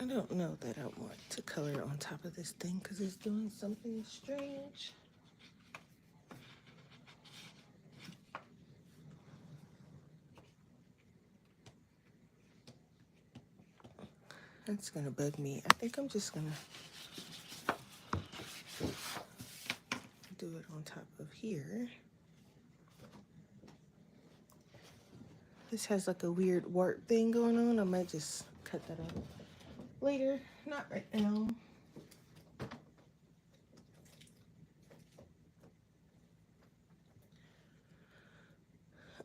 I don't know that I want to color on top of this thing because it's doing something strange. That's gonna bug me. I think I'm just gonna do it on top of here. This has like a weird warp thing going on. I might just cut that out later, not right now.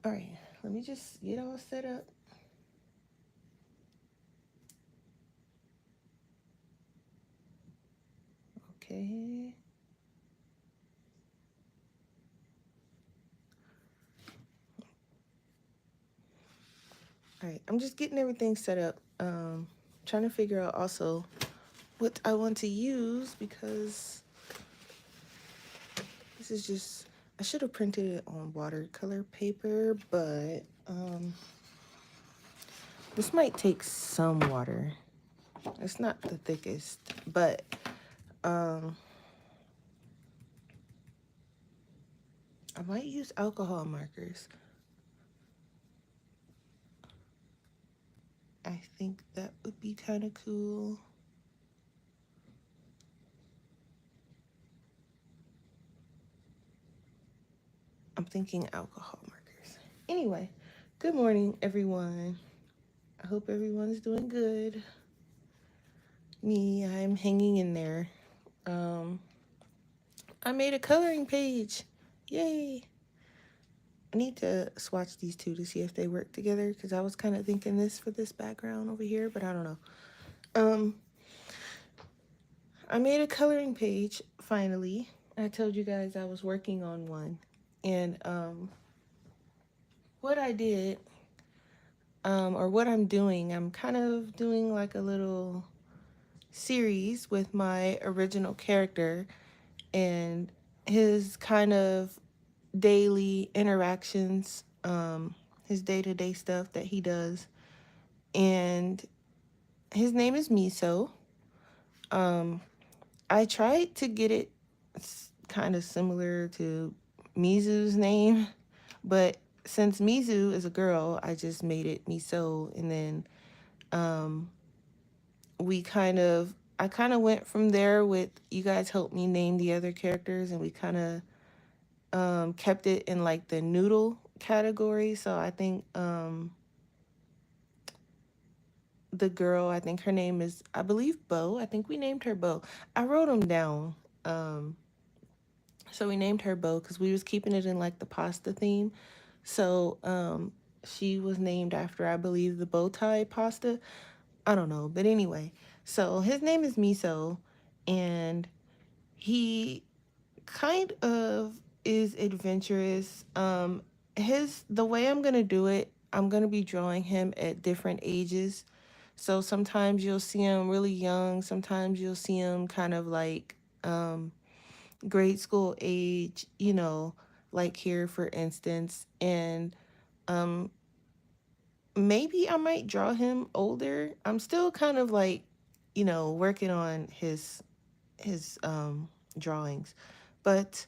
All right, let me just get all set up. Okay. All right, I'm just getting everything set up. Trying to figure out also what I want to use because this is just, I should have printed it on watercolor paper, but this might take some water. It's not the thickest, but I might use alcohol markers. I think that would be kind of cool. I'm thinking alcohol markers. Anyway, good morning, everyone. I hope everyone's doing good. Me, I'm hanging in there. I made a coloring page. Yay. I need to swatch these two to see if they work together because I was kind of thinking this for this background over here, but I don't know. I made a coloring page finally. I told you guys I was working on one. And what I did, or what I'm doing, I'm kind of doing like a little series with my original character and his kind of daily interactions, his day-to-day stuff that he does. And his name is Miso. I tried to get it kind of similar to Mizu's name, but since Mizu is a girl, I just made it Miso, and then I kind of went from there with you guys helped me name the other characters, and we kind of kept it in like the noodle category. So I think the girl, I think her name is, I believe, Bo. I think we named her Bo. I wrote them down. So we named her Bo because we was keeping it in like the pasta theme. So she was named after, I believe, the bow tie pasta. I don't know. But anyway, so his name is Miso, and he kind of is adventurous. The way I'm gonna do it, I'm gonna be drawing him at different ages. So sometimes you'll see him really young, sometimes you'll see him kind of like grade school age, like here for instance. And um maybe I might draw him older. I'm still kind of like, working on his drawings. But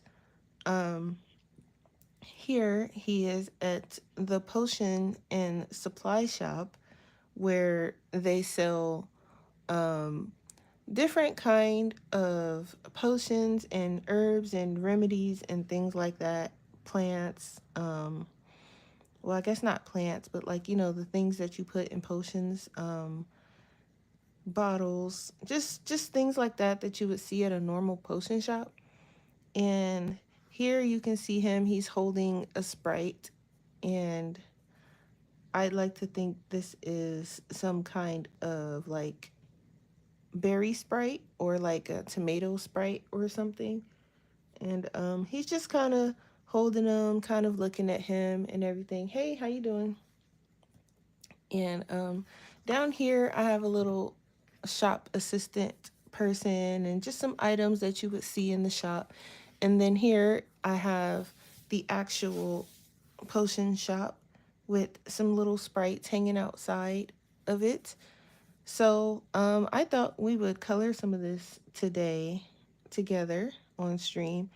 here he is at the potion and supply shop where they sell different kind of potions and herbs and remedies and things like that. Plants, well, I guess not plants, but like, the things that you put in potions, bottles, just things like that you would see at a normal potion shop. And here you can see him, he's holding a Sprite, and I'd like to think this is some kind of like berry Sprite or like a tomato Sprite or something. And he's just kind of holding him, kind of looking at him and everything. Hey, how you doing? And down here I have a little shop assistant person and just some items that you would see in the shop. And then here I have the actual potion shop with some little sprites hanging outside of it. So I thought we would color some of this today together on stream.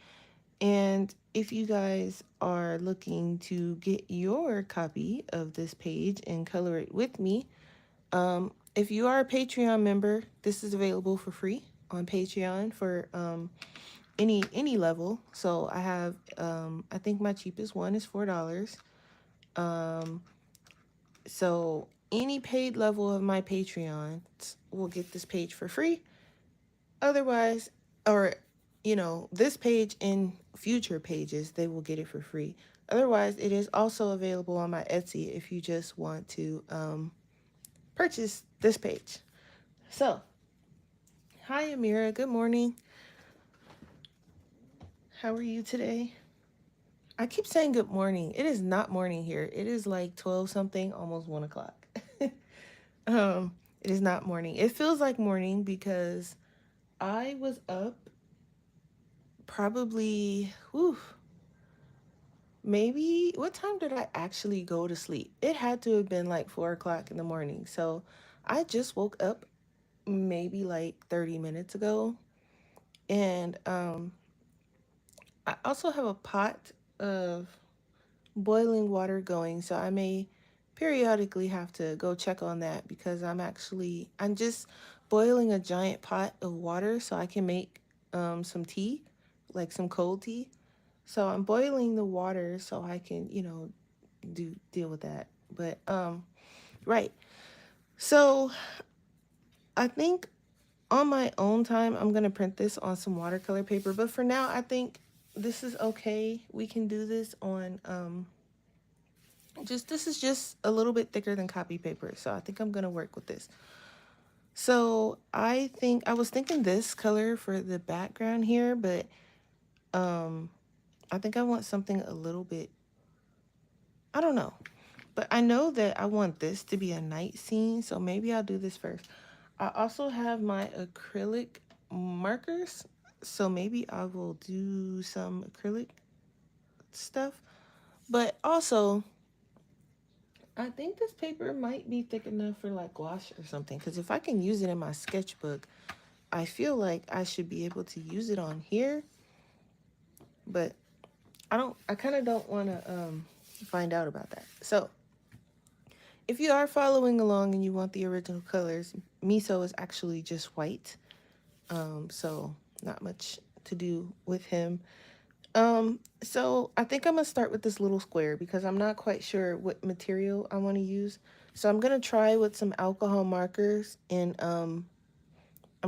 And if you guys are looking to get your copy of this page and color it with me, if you are a Patreon member, this is available for free on Patreon for any level. So I have I think my cheapest one is $4. Um, so any paid level of my Patreon will get this page for free. Otherwise, or this page and future pages, they will get it for free. Otherwise, it is also available on my Etsy if you just want to purchase this page. So, hi Amira, good morning. How are you today? I keep saying good morning. It is not morning here. It is like 12 something, almost 1 o'clock. It is not morning. It feels like morning because I was up probably, maybe, what time did I actually go to sleep? It had to have been like 4 o'clock in the morning. So I just woke up maybe like 30 minutes ago. And I also have a pot of boiling water going. So I may periodically have to go check on that because I'm just boiling a giant pot of water so I can make some tea, like some cold tea. So I'm boiling the water so I can, deal with that. But right. So I think on my own time I'm gonna print this on some watercolor paper. But for now, I think this is okay. We can do this on this is just a little bit thicker than copy paper. So I think I'm gonna work with this. So I was thinking this color for the background here, but I think I want something a little bit, I don't know. But I know that I want this to be a night scene, so maybe I'll do this first. I also have my acrylic markers, so maybe I will do some acrylic stuff. But also, I think this paper might be thick enough for like gouache or something, because if I can use it in my sketchbook, I feel like I should be able to use it on here. But I kind of don't want to find out about that. So if you are following along and you want the original colors, Miso is actually just white. So not much to do with him. So I think I'm gonna start with this little square because I'm not quite sure what material I want to use. So I'm gonna try with some alcohol markers and I'm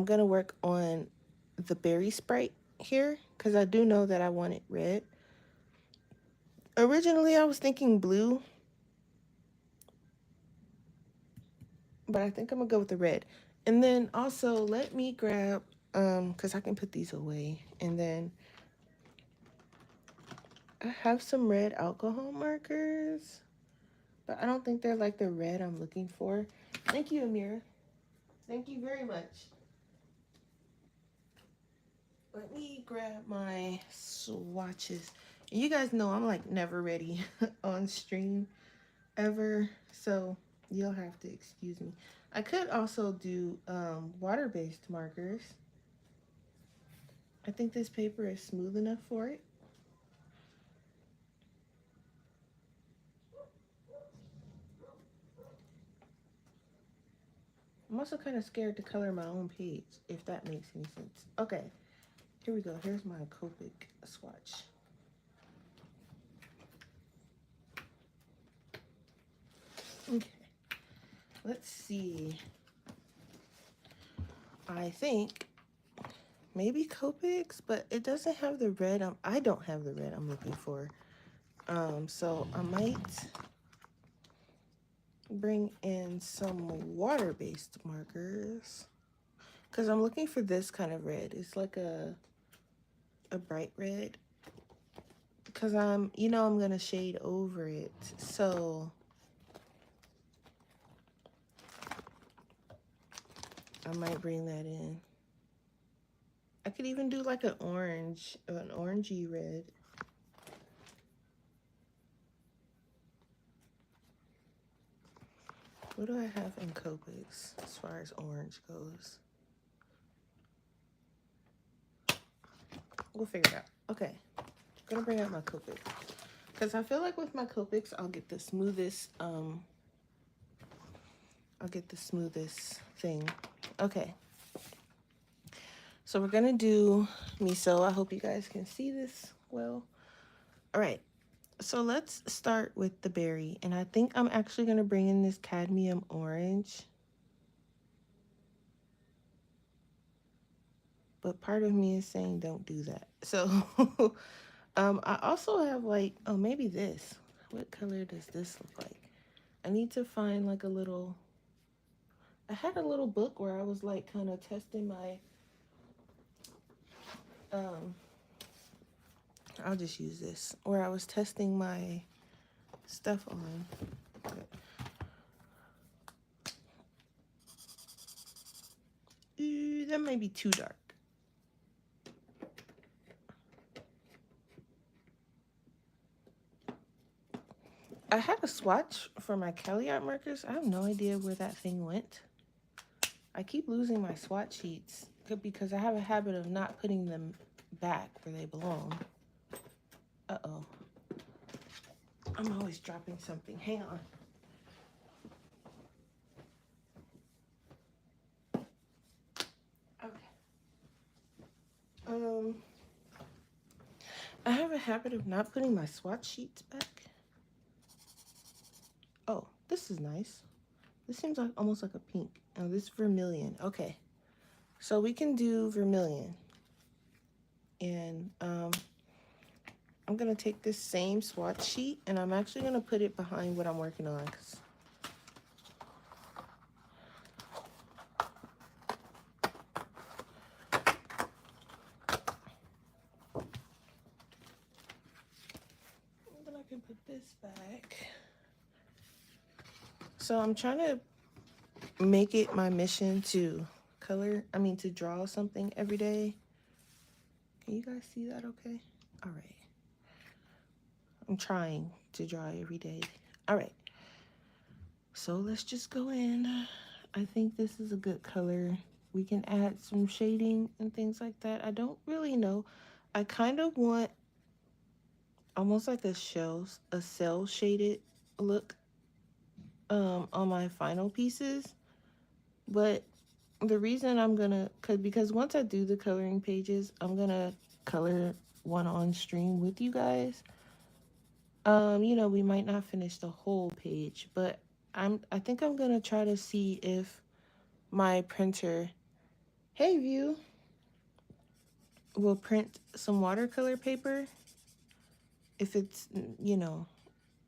gonna work on the berry sprite here because I do know that I want it red. Originally I was thinking blue, but I think I'm gonna go with the red. And then also let me grab because I can put these away, and then I have some red alcohol markers, but I don't think they're like the red I'm looking for. Thank you, Amira. Thank you very much. Let me grab my swatches. And you guys know I'm like never ready on stream ever, so you'll have to excuse me. I could also do water-based markers. I think this paper is smooth enough for it. I'm also kind of scared to color my own page, if that makes any sense. Okay, here we go. Here's my Copic swatch. Okay, let's see. I think maybe Copic's, but it doesn't have the red. I don't have the red I'm looking for. So I might bring in some water-based markers because I'm looking for this kind of red. It's like a bright red because I'm gonna shade over it. So I might bring that in. I could even do like an orangey red. What do I have in Copics as far as orange goes? We'll figure it out. Okay, I'm gonna bring out my Copic because I feel like with my Copics I'll get the smoothest thing. Okay, so we're gonna do miso. I hope you guys can see this well. All right, so let's start with the berry, and I think I'm actually gonna bring in this cadmium orange. But part of me is saying don't do that. So I also have like, oh, maybe this. What color does this look like? I need to find like a little, I had a little book where I was like kind of testing my, um, I'll just use this, where I was testing my stuff on. Ooh, that might be too dark. I had a swatch for my Kelly art markers. I have no idea where that thing went. I keep losing my swatch sheets because I have a habit of not putting them back where they belong. Uh-oh. I'm always dropping something. Hang on. Okay. I have a habit of not putting my swatch sheets back. Oh, this is nice. This seems like almost like a pink. Oh, this is vermilion. Okay. So we can do vermilion. And I'm going to take this same swatch sheet and I'm actually going to put it behind what I'm working on. Then I can put this back. So I'm trying to make it my mission to to draw something every day. Can you guys see that okay? All right. I'm trying to draw every day. All right. So let's just go in. I think this is a good color. We can add some shading and things like that. I don't really know. I kind of want almost like a cell shaded look on my final pieces. But the reason I'm gonna, because once I do the coloring pages, I'm gonna color one on stream with you guys. We might not finish the whole page, but I think I'm gonna try to see if my printer, hey View, will print some watercolor paper if it's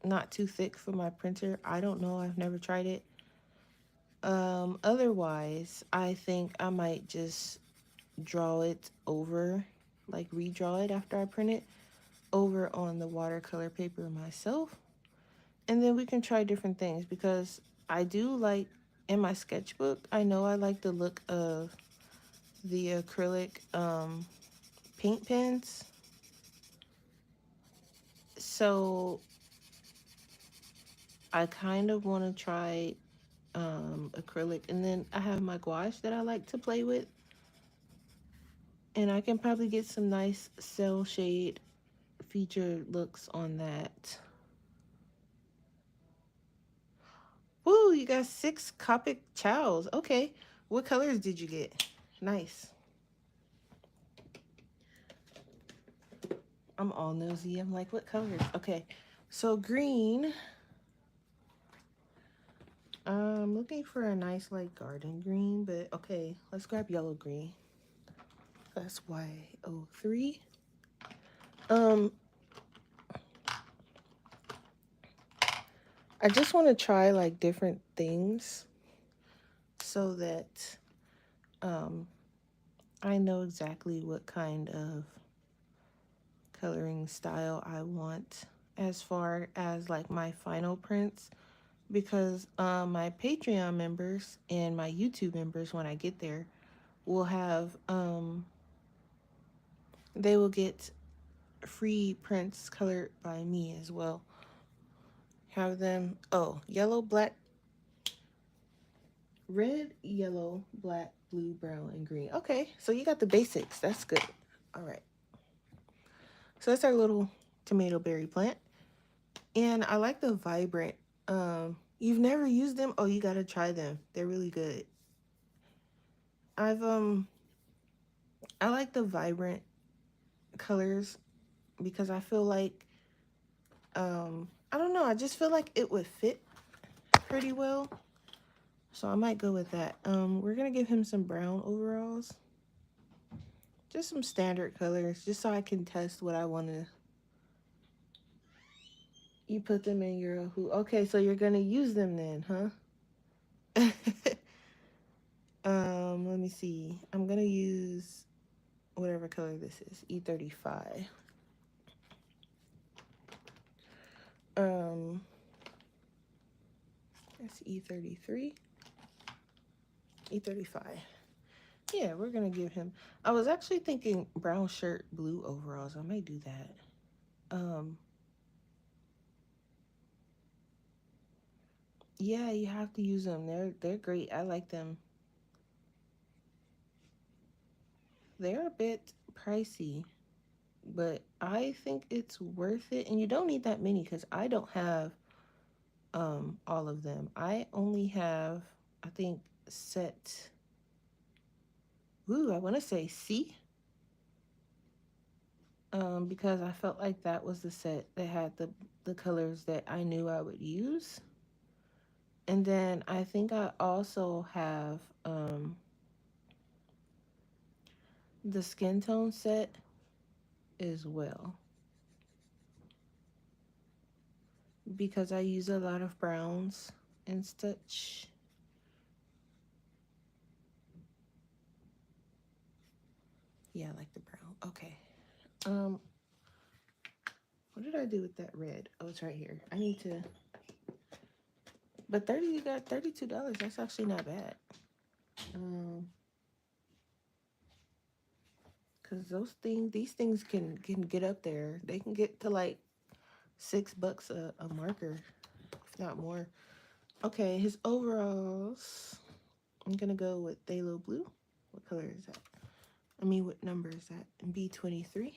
not too thick for my printer. I don't know. I've never tried it. Otherwise, I think I might just draw it over, like redraw it after I print it over on the watercolor paper myself. And then we can try different things because I do like, in my sketchbook, I know I like the look of the acrylic paint pens. So I kind of want to try acrylic, and then I have my gouache that I like to play with, and I can probably get some nice cell shade featured looks on that. Woo, you got 6 Copic chows. Okay, what colors did you get? Nice. I'm all nosy. I'm like, what colors? Okay, so green. I'm looking for a nice like garden green, but okay, let's grab yellow green. That's Y03. I just want to try like different things so that I know exactly what kind of coloring style I want as far as like my final prints, because my Patreon members and my YouTube members, when I get there, will have they will get free prints colored by me as well. Have them, oh, yellow, black, Red, yellow, black, blue, brown, and green. Okay, so you got the basics. That's good. All right. So that's our little tomato berry plant. And I like the vibrant. You've never used them? Oh, you gotta try them. They're really good. I've I like the vibrant colors because I feel like I don't know, I just feel like it would fit pretty well. So I might go with that. We're gonna give him some brown overalls. Just some standard colors, just so I can test what I wanna. You put them in your who? Okay, so you're gonna use them then, huh? Let me see. I'm gonna use whatever color this is, E35. Um, that's E33, E35. Yeah, we're gonna give him. I was actually thinking brown shirt, blue overalls. I might do that. Um, yeah, you have to use them. They're great. I like them. They're a bit pricey, but I think it's worth it. And you don't need that many because I don't have all of them. I only have, I think, set. Ooh, I want to say C. Because I felt like that was the set that had the colors that I knew I would use. And then I think I also have the skin tone set as well because I use a lot of browns and such. Yeah, I like the brown. Okay. Um, what did I do with that red? Oh, it's right here. I need to. But 30, you got $32. That's actually not bad. Um, because these things can get up there. They can get to like $6 a marker, if not more. Okay, his overalls. I'm gonna go with phthalo blue. What color is that? I mean, what number is that? B23.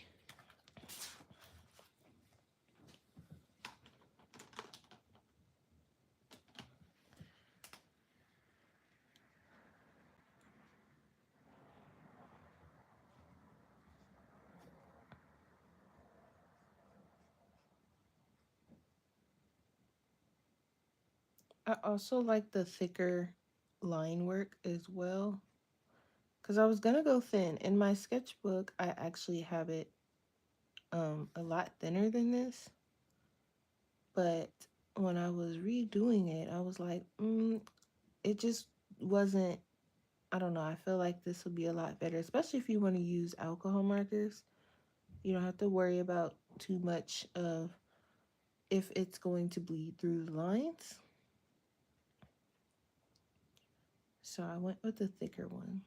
I also like the thicker line work as well. Because I was gonna go thin. In my sketchbook, I actually have it a lot thinner than this. But when I was redoing it, I was like, it just wasn't. I don't know. I feel like this would be a lot better, especially if you want to use alcohol markers. You don't have to worry about too much of if it's going to bleed through the lines. So I went with the thicker one.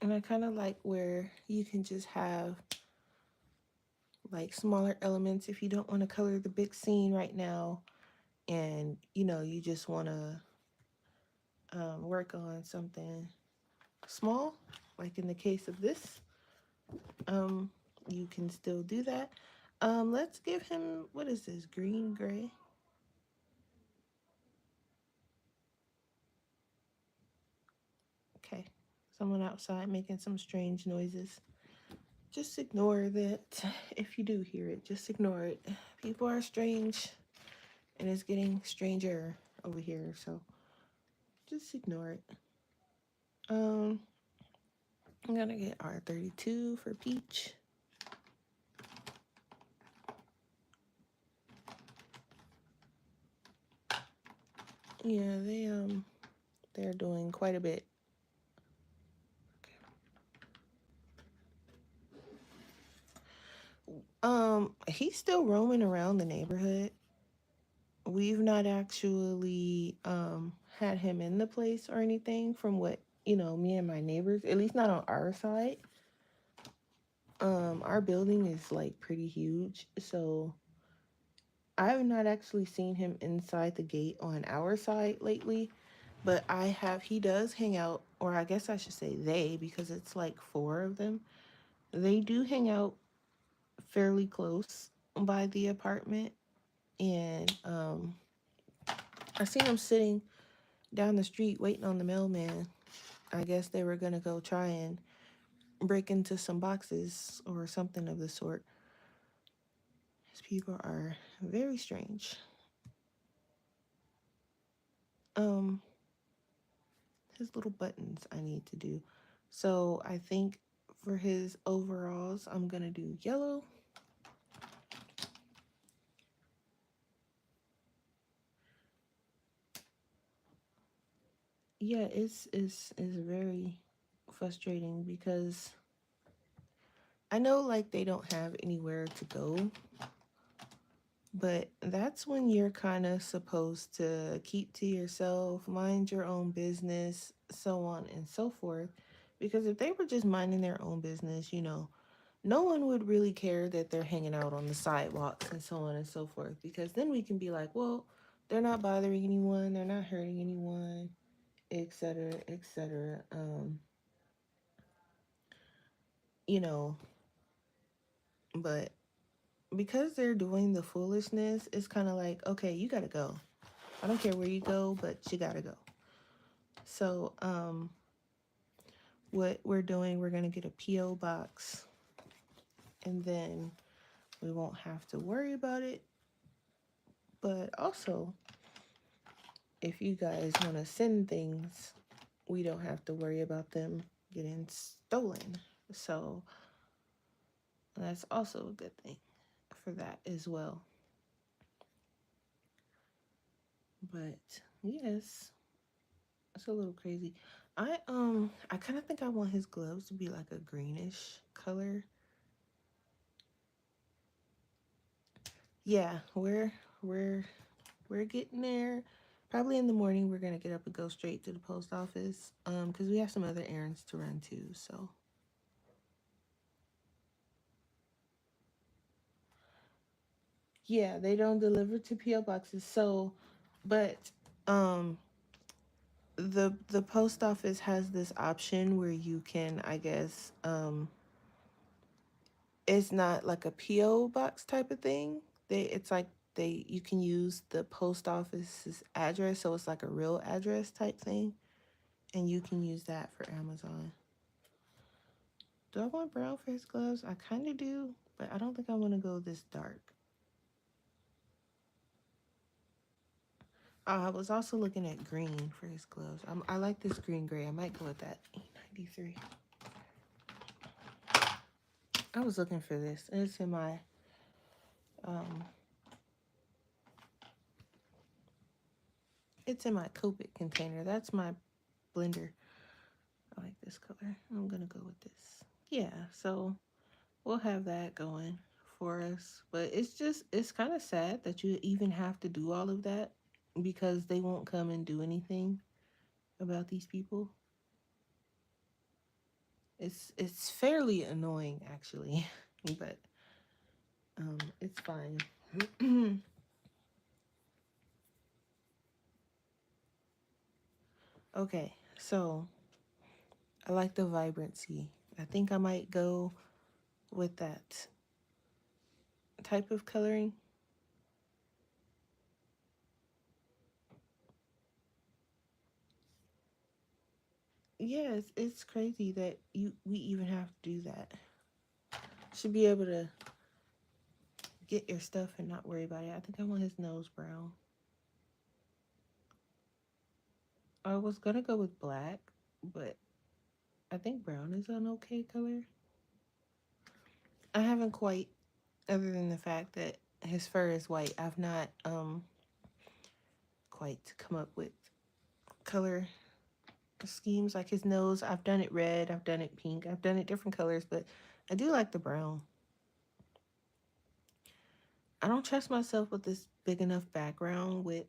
And I kind of like where you can just have like smaller elements if you don't want to color the big scene right now and you just want to work on something small, like in the case of this. um you can still do that. Let's give him, what is this, green gray? Okay, someone outside making some strange noises. Just ignore that. If you do hear it, just ignore it. People are strange and it's getting stranger over here, so just ignore it. um I'm gonna get R32 for peach. Yeah, they're doing quite a bit. He's still roaming around the neighborhood. We've not actually had him in the place or anything from what me and my neighbors, at least not on our side. Our building is like pretty huge, so I have not actually seen him inside the gate on our side lately, but I have he does hang out, or I guess I should say they, because it's like four of them. They do hang out fairly close by the apartment, and I seen them sitting down the street waiting on the mailman. I guess they were gonna go try and break into some boxes or something of the sort. These people are very strange. Um, his little buttons I need to do. So I think for his overalls, I'm gonna do yellow. Yeah, it's very frustrating because I know like they don't have anywhere to go, but that's when you're kind of supposed to keep to yourself, mind your own business, so on and so forth. Because if they were just minding their own business, no one would really care that they're hanging out on the sidewalks and so on and so forth. Because then we can be like, well, they're not bothering anyone, they're not hurting anyone, etc., etc. You know, but because they're doing the foolishness, it's kind of like, okay, you gotta go. I don't care where you go, but you gotta go. So, what we're doing, we're gonna get a PO box, and then we won't have to worry about it. But also, if you guys want to send things, we don't have to worry about them getting stolen. So that's also a good thing for that as well. But yes, it's a little crazy. I kind of think I want his gloves to be like a greenish color. Yeah, we're we're getting there. Probably in the morning we're gonna get up and go straight to the post office. Because we have some other errands to run too. So yeah, they don't deliver to PO boxes. So, but um, the post office has this option where you can, I guess, it's not like a PO box type of thing. It's like you can use the post office's address, so it's like a real address type thing, and you can use that for Amazon. Do I want brown for his gloves? I kind of do, but I don't think I want to go this dark. I was also looking at green for his gloves. I like this green gray. I might go with that. 893. I was looking for this. Um it's in my Copic container. That's my blender. I like this color. I'm gonna go with this. Yeah, so we'll have that going for us. But it's kind of sad that you even have to do all of that because they won't come and do anything about these people. It's fairly annoying actually, but it's fine. Okay, so I like the vibrancy. I think I might go with that type of coloring. Yeah, it's crazy that we even have to do that. Should be able to get your stuff and not worry about it. I think I want his nose brown. I was gonna go with black, but I think brown is an okay color. I haven't quite, other than the fact that his fur is white, I've not quite come up with color schemes like his nose. I've done it red, I've done it pink, I've done it different colors, but I do like the brown. I don't trust myself with this big enough background with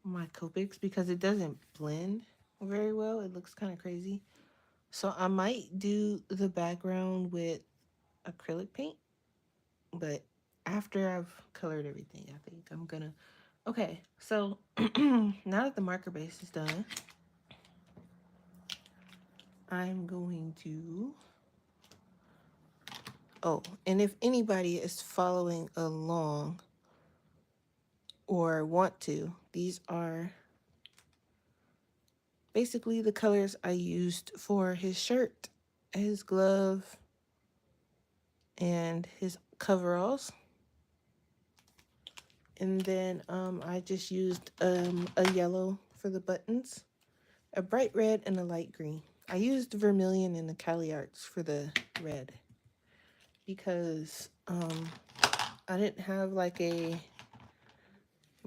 my Copics because it doesn't blend very well. It looks kind of crazy. So I might do the background with acrylic paint, but after I've colored everything, I think I'm gonna. Okay, so now that the marker base is done, I'm going to. Oh, and if anybody is following along or want to, these are basically the colors I used for his shirt, his glove, and his coveralls. And then I just used a yellow for the buttons, a bright red, and a light green. I used vermilion and the Cali Arts for the red because I didn't have like a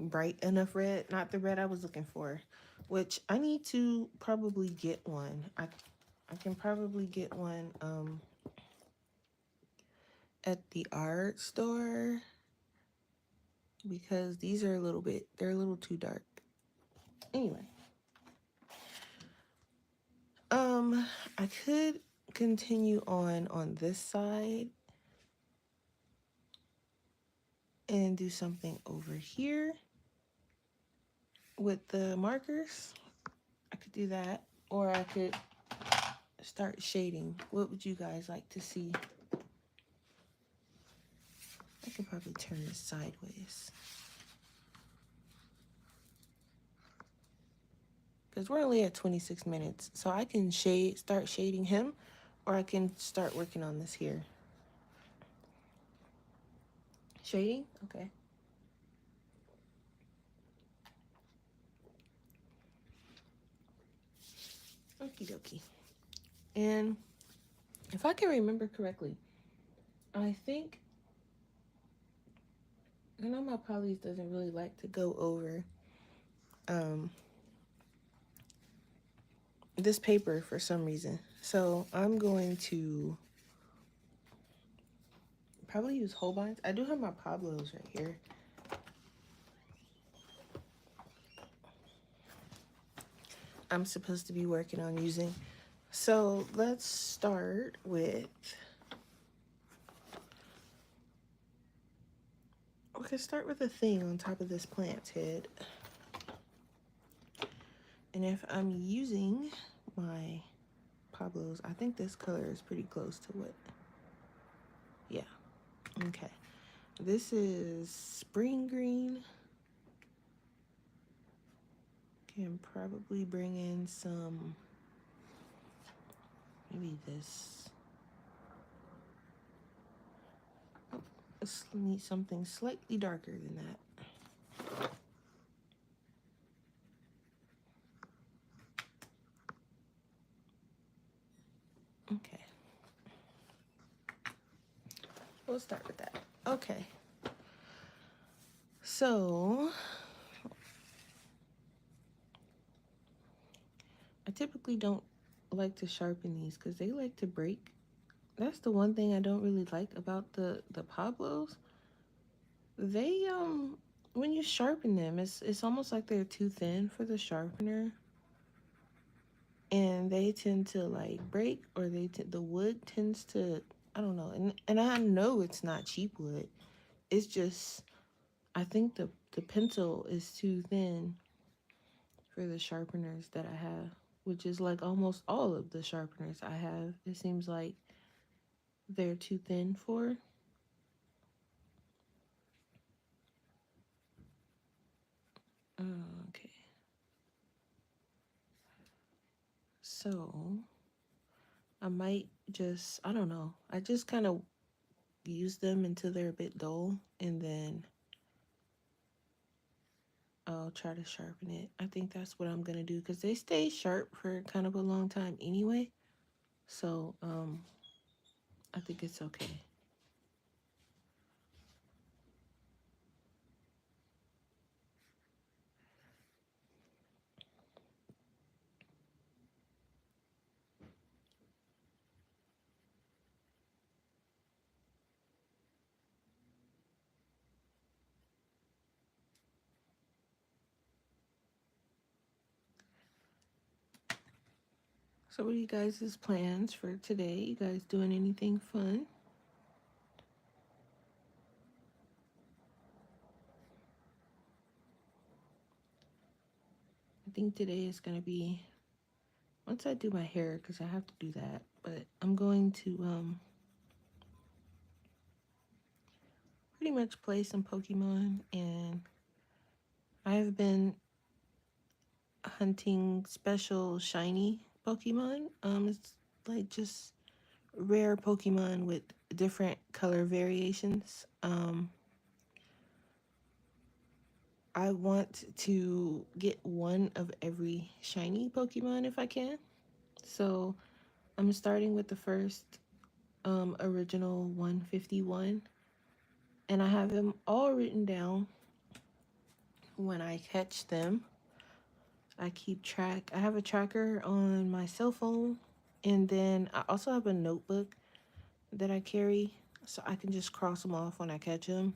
bright enough red, not the red I was looking for, which I need to probably get one. I can probably get one at the art store because these are they're a little too dark. Anyway, I could continue on this side and do something over here with the markers. I could do that, or I could start shading. What would you guys like to see? I could probably turn this sideways because we're only at 26 minutes, so I can start shading him, or I can start working on this here. Shading? Okay. Okie dokie. And if I can remember correctly, I think, I know my Polly's doesn't really like to go over this paper for some reason. So I'm going to probably use Holbein's. I do have my Pablo's right here. I'm supposed to be working on using. So let's start with, we can start with a thing on top of this plant's head. And if I'm using my Pablo's, I think this color is pretty close to what, yeah, okay. This is spring green. Can probably bring in some, maybe this. Oh, let's need something slightly darker than that. Okay. We'll start with that. Okay. So I typically don't like to sharpen these because they like to break. That's the one thing I don't really like about the Pablos. They when you sharpen them, it's almost like they're too thin for the sharpener, and they tend to like break, or the wood tends to, I don't know, and I know it's not cheap wood. It's just, I think the pencil is too thin for the sharpeners that I have, which is like almost all of the sharpeners I have. It seems like they're too thin for. Okay. So I might just, I don't know. I just kind of use them until they're a bit dull, and then I'll try to sharpen it. I think that's what I'm gonna do because they stay sharp for kind of a long time anyway. So I think it's okay. So what are you guys' plans for today? You guys doing anything fun? I think today is going to be, once I do my hair, because I have to do that, but I'm going to pretty much play some Pokemon, and I have been hunting special shiny Pokemon. It's like just rare Pokemon with different color variations. I want to get one of every shiny Pokemon if I can. So I'm starting with the first original 151, and I have them all written down when I catch them. I keep track. I have a tracker on my cell phone, and then I also have a notebook that I carry so I can just cross them off when I catch them.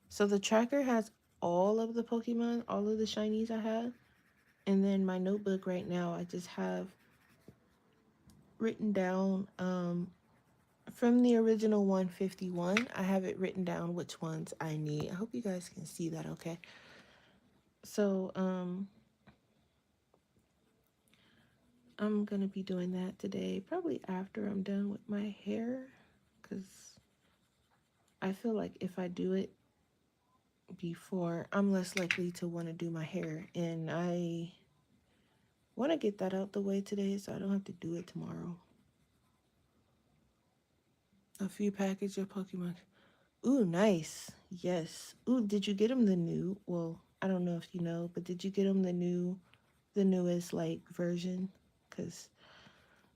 So the tracker has all of the Pokemon, all of the shinies I have. And then my notebook right now, I just have written down from the original 151. I have it written down which ones I need. I hope you guys can see that okay. So I'm gonna be doing that today, probably after I'm done with my hair, because I feel like if I do it before, I'm less likely to want to do my hair, and I want to get that out the way today so I don't have to do it tomorrow. A few packages of Pokemon. Ooh, nice. Yes. Ooh, did you get him the new? Well, I don't know if you know, but did you get him the newest like version? Cause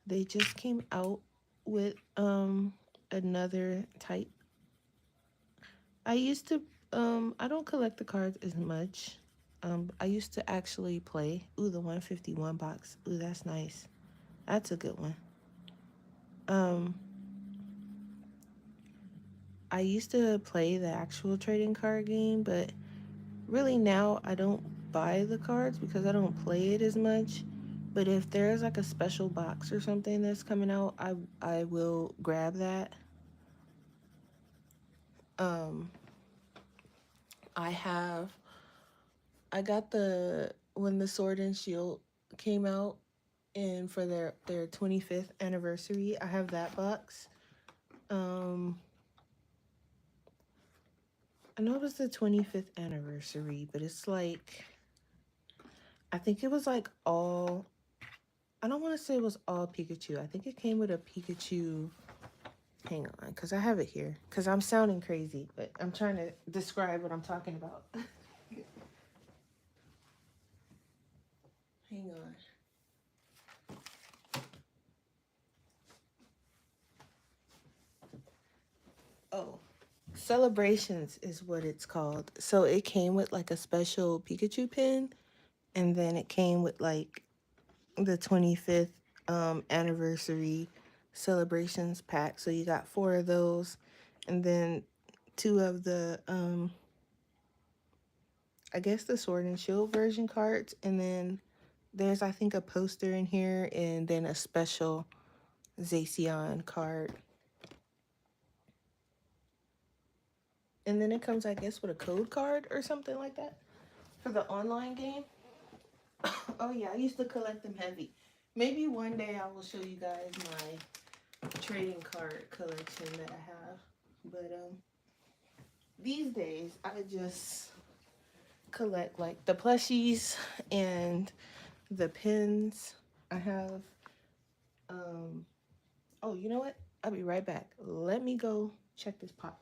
they just came out with another type. I used to I don't collect the cards as much. I used to actually play. Ooh, the 151 box. Ooh, that's nice. That's a good one. Um, I used to play the actual trading card game, but really now I don't buy the cards because I don't play it as much. But if there's like a special box or something that's coming out, I will grab that. Um, I have I got the when the Sword and Shield came out and for their 25th anniversary, I have that box. Um, I know it was the 25th anniversary, but it's like I think it was like all I don't want to say it was all Pikachu. I think it came with a Pikachu. Hang on, because I have it here. Because I'm sounding crazy, but I'm trying to describe what I'm talking about. Hang on. Oh, Celebrations is what it's called. So it came with like a special Pikachu pin, and then it came with like the 25th anniversary celebrations pack. So you got four of those, and then two of the I guess the Sword and Shield version cards, and then there's I think a poster in here, and then a special Zacian card, and then it comes I guess with a code card or something like that for the online game. Oh yeah, I used to collect them heavy. Maybe one day I will show you guys my trading card collection that I have, but these days I just collect like the plushies and the pins. I have um oh, you know what? I'll be right back. Let me go check this pot.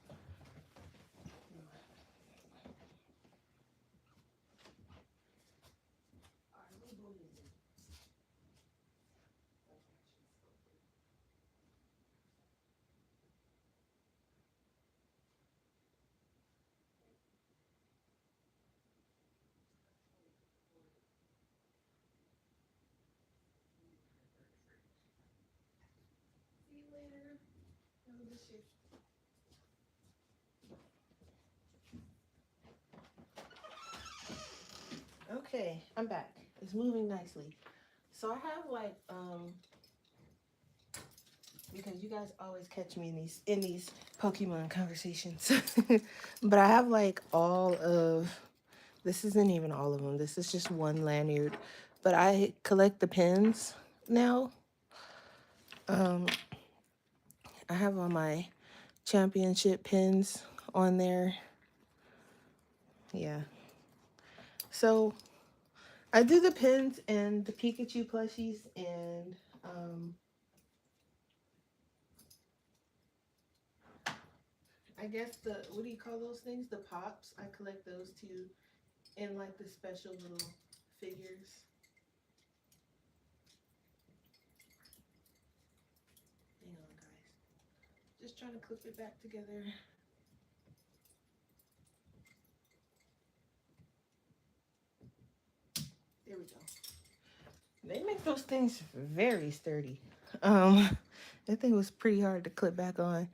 See you later. Have a good shift. Okay, I'm back. It's moving nicely. So I have like because you guys always catch me in these Pokemon conversations. But I have like all of this isn't even all of them. This is just one lanyard. But I collect the pins now. Um I have all my championship pins on there. Yeah. So I do the pins and the Pikachu plushies and I guess the what do you call those things? The pops. I collect those too in like the special little figures. Hang on, guys. Just trying to clip it back together. There we go. They make those things very sturdy. That thing was pretty hard to clip back on.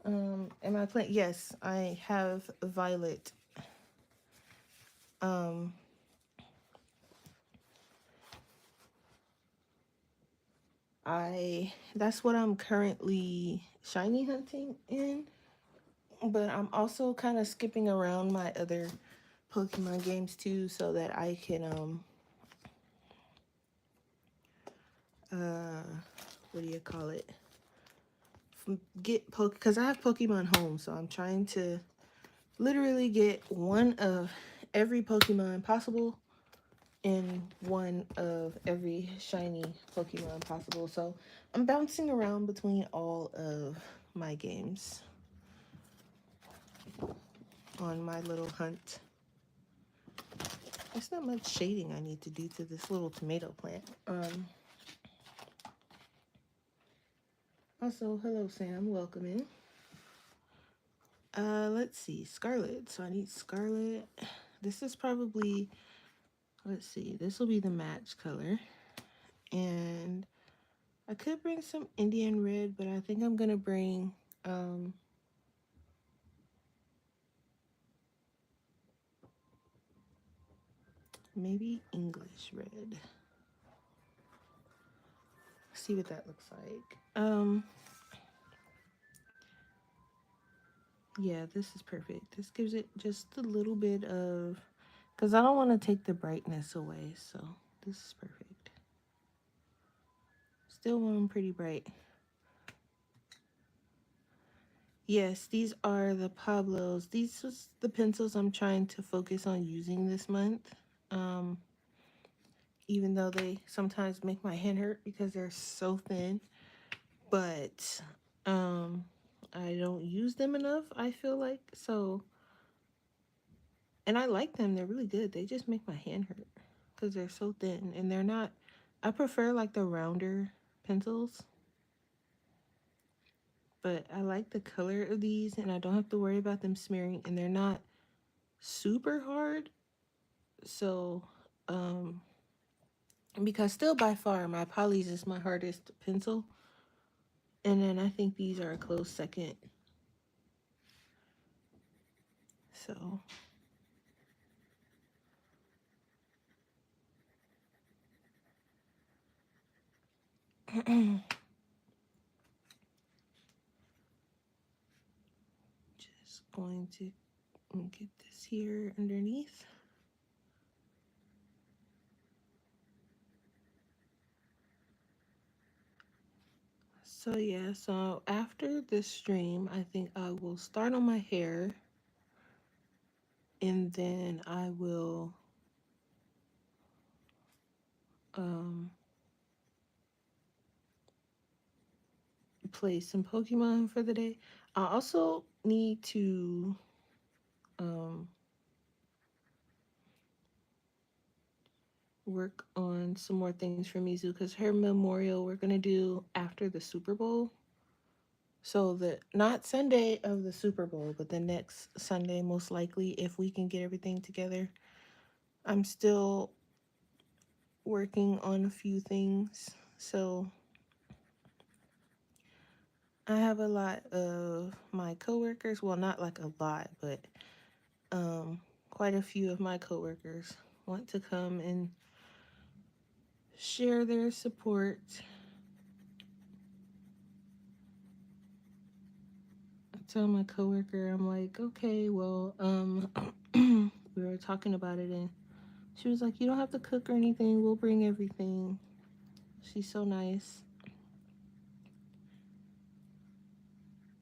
Am I playing? Yes, I have Violet. Um, that's what I'm currently shiny hunting in, but I'm also kind of skipping around my other Pokemon games too, so that I can uh what do you call it? Get because I have Pokemon Home, so I'm trying to literally get one of every Pokemon possible and one of every shiny Pokemon possible. So I'm bouncing around between all of my games on my little hunt. There's not much shading I need to do to this little tomato plant. Also, hello Sam, welcome in. Let's see, Scarlet. So I need Scarlet. This is probably, let's see, this will be the match color. And I could bring some Indian red, but I think I'm gonna bring maybe English red. See what that looks like. Yeah, this is perfect. This gives it just a little bit of, because I don't want to take the brightness away, so this is perfect. Still want them pretty bright. Yes, these are the Pablos. These are the pencils I'm trying to focus on using this month. Um, Even though they sometimes make my hand hurt because they're so thin. But I don't use them enough, I feel like. So, and I like them. They're really good. They just make my hand hurt because they're so thin and they're not, I prefer like the rounder pencils. But I like the color of these and I don't have to worry about them smearing and they're not super hard. So, um, because still by far my Polys is my hardest pencil. And then I think these are a close second. So just going to get this here underneath. So yeah, so after this stream, I think I will start on my hair and then I will um play some Pokemon for the day. I also need to um work on some more things for Mizu because her memorial we're gonna do after the Super Bowl. So the not Sunday of the Super Bowl, but the next Sunday most likely if we can get everything together. I'm still working on a few things. So I have a lot of my coworkers, well not like a lot, but quite a few of my coworkers want to come and share their support. I tell my coworker, I'm like, okay, well, we were talking about it, and she was like, you don't have to cook or anything. We'll bring everything. She's so nice.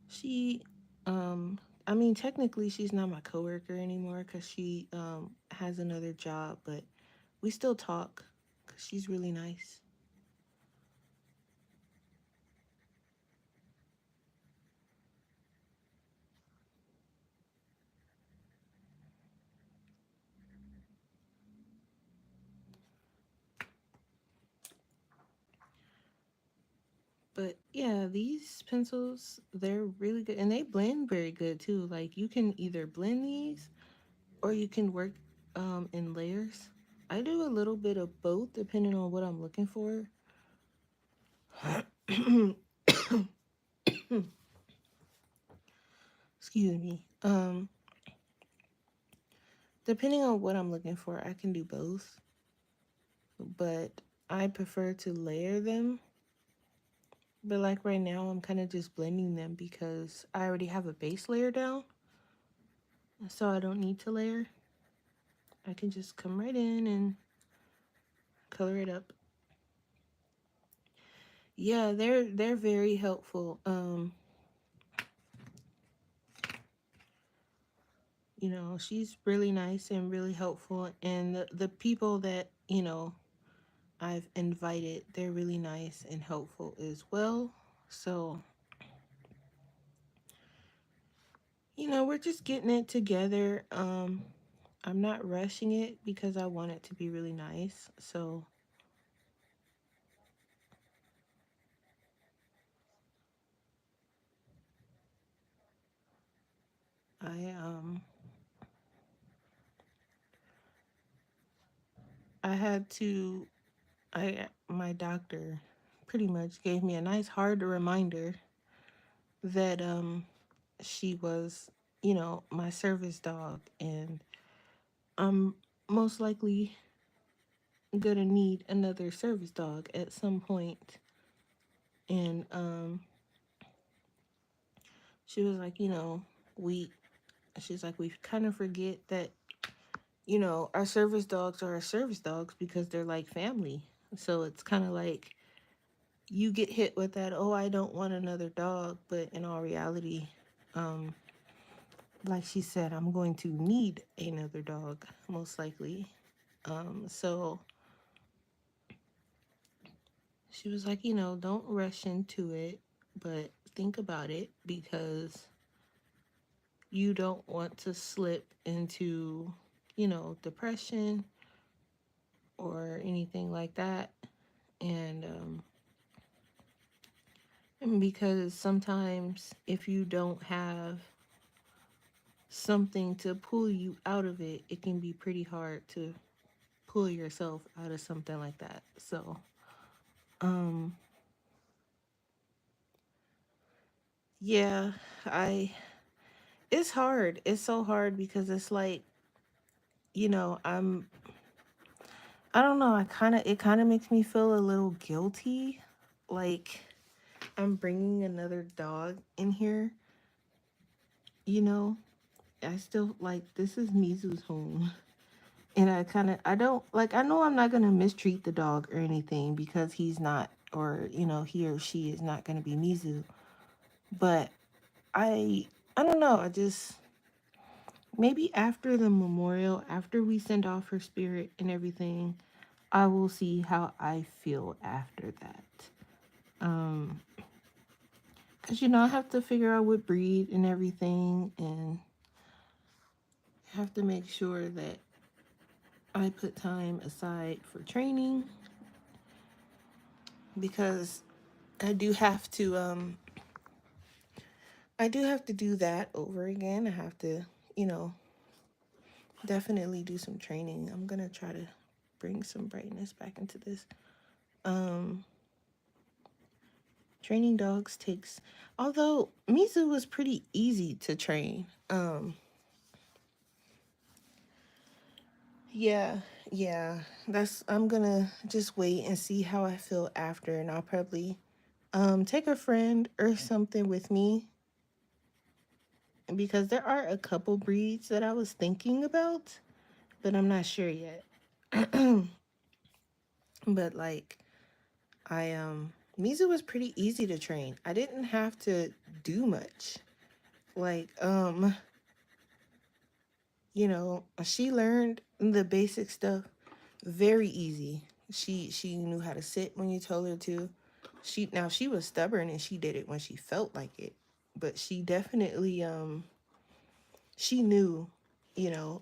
She, I mean, technically, she's not my coworker anymore because she has another job, but we still talk because she's really nice. But yeah, these pencils, they're really good and they blend very good too. Like you can either blend these or you can work in layers. I do a little bit of both depending on what I'm looking for. Excuse me. Depending on what I'm looking for, I can do both, but I prefer to layer them. But like right now, I'm kind of just blending them because I already have a base layer down, so I don't need to layer. I can just come right in and color it up. Yeah, they're very helpful. She's really nice and really helpful, and the people that I've invited, they're really nice and helpful as well. So we're just getting it together. I'm not rushing it because I want it to be really nice. So I um I had to I my doctor pretty much gave me a nice hard reminder that she was, my service dog, and I'm most likely gonna need another service dog at some point. And she was like, we she's like, we kind of forget that, our service dogs are our service dogs because they're like family. So it's kind of like you get hit with that, oh, I don't want another dog, but in all reality, um like she said, I'm going to need another dog most likely. So she was like, don't rush into it, but think about it because you don't want to slip into, depression or anything like that. And because sometimes if you don't have something to pull you out of it, it can be pretty hard to pull yourself out of something like that. So, um, yeah, I it's hard. It's so hard because it's like, I don't know, it kind of makes me feel a little guilty, like I'm bringing another dog in here, you know. I still like this is Mizu's home. And I don't like I know I'm not going to mistreat the dog or anything because he's not, or he or she is not going to be Mizu, but I don't know, I just maybe after the memorial, after we send off her spirit and everything, I will see how I feel after that. Um, cause I have to figure out what breed and everything, and have to make sure that I put time aside for training because I do have to I do have to do that over again. I have to, you know, definitely do some training. I'm gonna try to bring some brightness back into this. Um, Training dogs takes, although Mizu was pretty easy to train. Yeah, Yeah, I'm gonna just wait and see how I feel after, and I'll probably take a friend or something with me because there are a couple breeds that I was thinking about, but I'm not sure yet. But like Mizu was pretty easy to train. I didn't have to do much. Like she learned the basic stuff very easy. She knew how to sit when you told her to. She was stubborn and she did it when she felt like it. But she definitely she knew,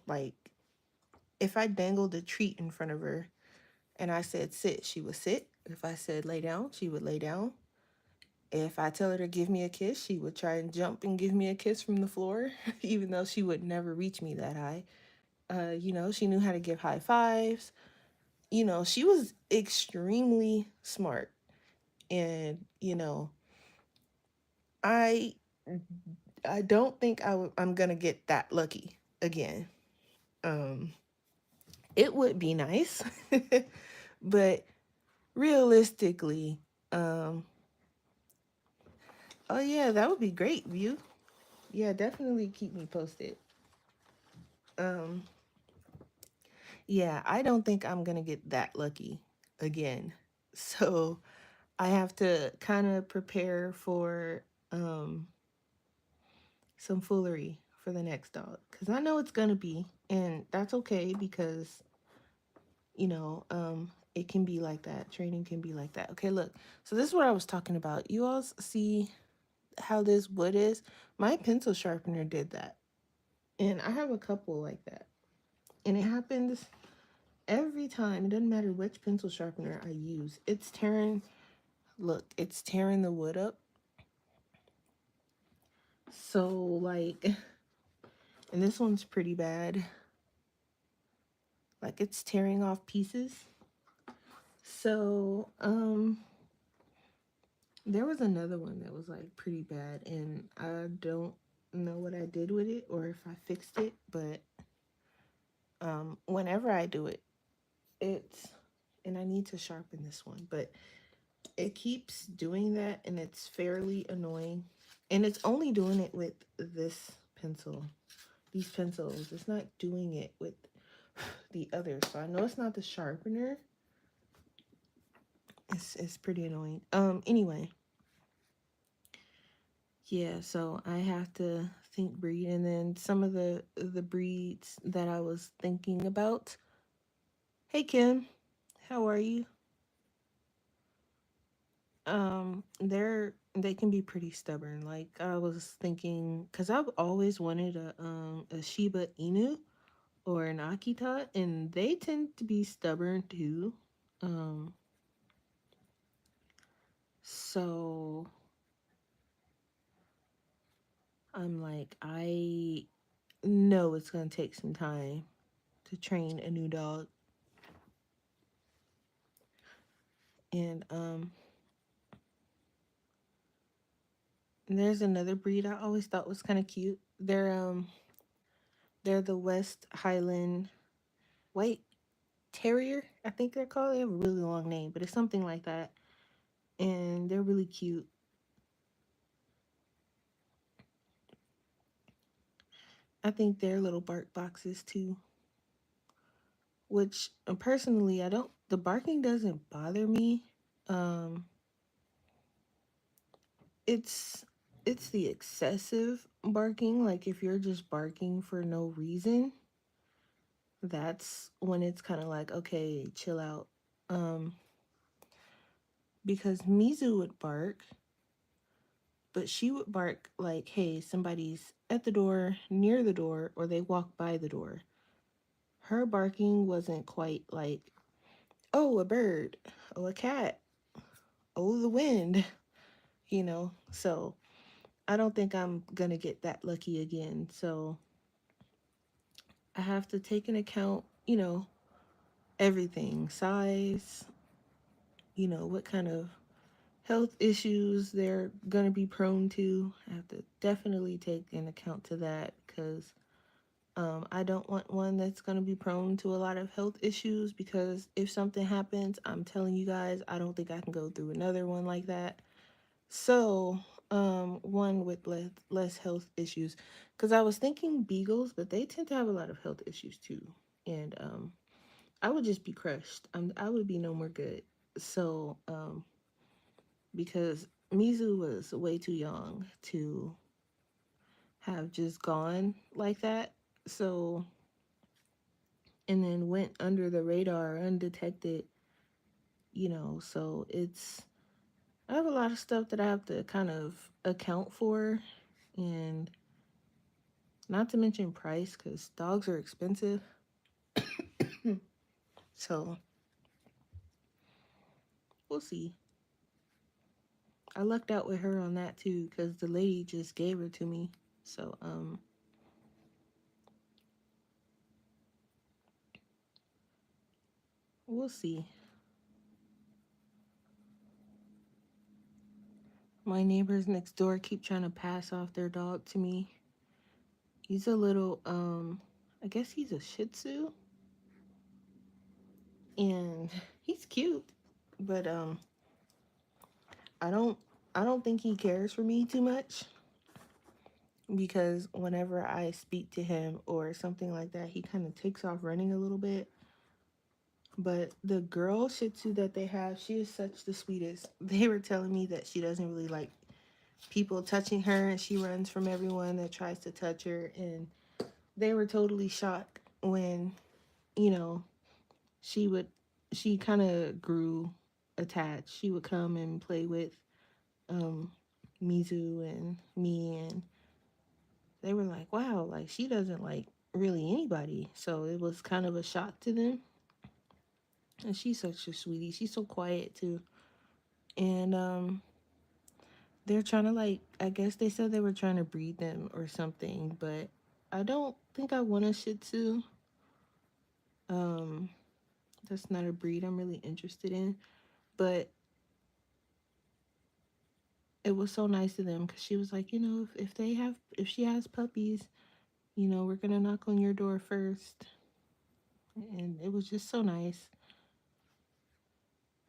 like if I dangled a treat in front of her and I said sit, she would sit. If I said lay down, she would lay down. If I tell her to give me a kiss, she would try and jump and give me a kiss from the floor, even though she would never reach me that high. She knew how to give high fives. She was extremely smart. And, I I don't think I'm gonna get that lucky again. Um, it would be nice, but realistically, um, oh yeah, that would be great, View. Yeah, definitely keep me posted. Um, yeah, I don't think I'm gonna get that lucky again. So I have to kind of prepare for some foolery for the next dog because I know it's gonna be, and that's okay because it can be like that. Training can be like that. Okay, look. So this is what I was talking about. You all see how this wood is? My pencil sharpener did that, and I have a couple like that, and it happens every time. It doesn't matter which pencil sharpener I use. It's tearing. Look, it's tearing the wood up. So like, and this one's pretty bad. Like it's tearing off pieces. So, there was another one that was like pretty bad, and I don't know what I did with it or if I fixed it, but whenever I do it, it's and I need to sharpen this one, but it keeps doing that and it's fairly annoying. And it's only doing it with this pencil, these pencils. It's not doing it with the others. So I know it's not the sharpener. It's pretty annoying. Anyway, yeah, so I have to think breed, and then some of the breeds that I was thinking about. Hey Kim, how are you? They can be pretty stubborn. Like I was thinking, cause I've always wanted a Shiba Inu or an Akita, and they tend to be stubborn too. Um, so I'm like, I know it's gonna take some time to train a new dog, and there's another breed I always thought was kind of cute. They're the West Highland White Terrier, I think they're called. They have a really long name, but it's something like that. And they're really cute. I think they're little bark boxes too, which personally I don't the barking doesn't bother me. Um it's it's the excessive barking, like if you're just barking for no reason, that's when it's kind of like, okay, chill out. Um because Mizu would bark, but she would bark like, hey, somebody's at the door, near the door, or they walk by the door. Her barking wasn't quite like, oh, a bird, oh, a cat, oh, the wind, So I don't think I'm gonna get that lucky again. So I have to take into account, everything size, what kind of health issues they're going to be prone to. I have to definitely take an account to that because I don't want one that's going to be prone to a lot of health issues because if something happens, I'm telling you guys, I don't think I can go through another one like that. So, one with less health issues, because I was thinking beagles, but they tend to have a lot of health issues too, and I would just be crushed. I would be no more good. So, because Mizu was way too young to have just gone like that, so and then went under the radar, undetected, So I have a lot of stuff that I have to kind of account for, and not to mention price because dogs are expensive. So we'll see. I lucked out with her on that too because the lady just gave her to me. So we'll see. My neighbors next door keep trying to pass off their dog to me. He's a little I guess he's a Shih Tzu, and he's cute, but I don't I don't think he cares for me too much because whenever I speak to him or something like that, he kind of takes off running a little bit. But the girl Shih Tzu that they have, she is such the sweetest. They were telling me that she doesn't really like people touching her and she runs from everyone that tries to touch her. And they were totally shocked when, you know, she would, she kind of grew attached. She would come and play with um, Mizu and me, and they were like, wow, like she doesn't like really anybody. So it was kind of a shock to them. And she's such a sweetie. She's so quiet too. And they're trying to like, I guess they said they were trying to breed them or something, but I don't think I want a Shih Tzu. Um, that's not a breed I'm really interested in. But it was so nice of them because she was like, if she has puppies, we're gonna knock on your door first, and it was just so nice.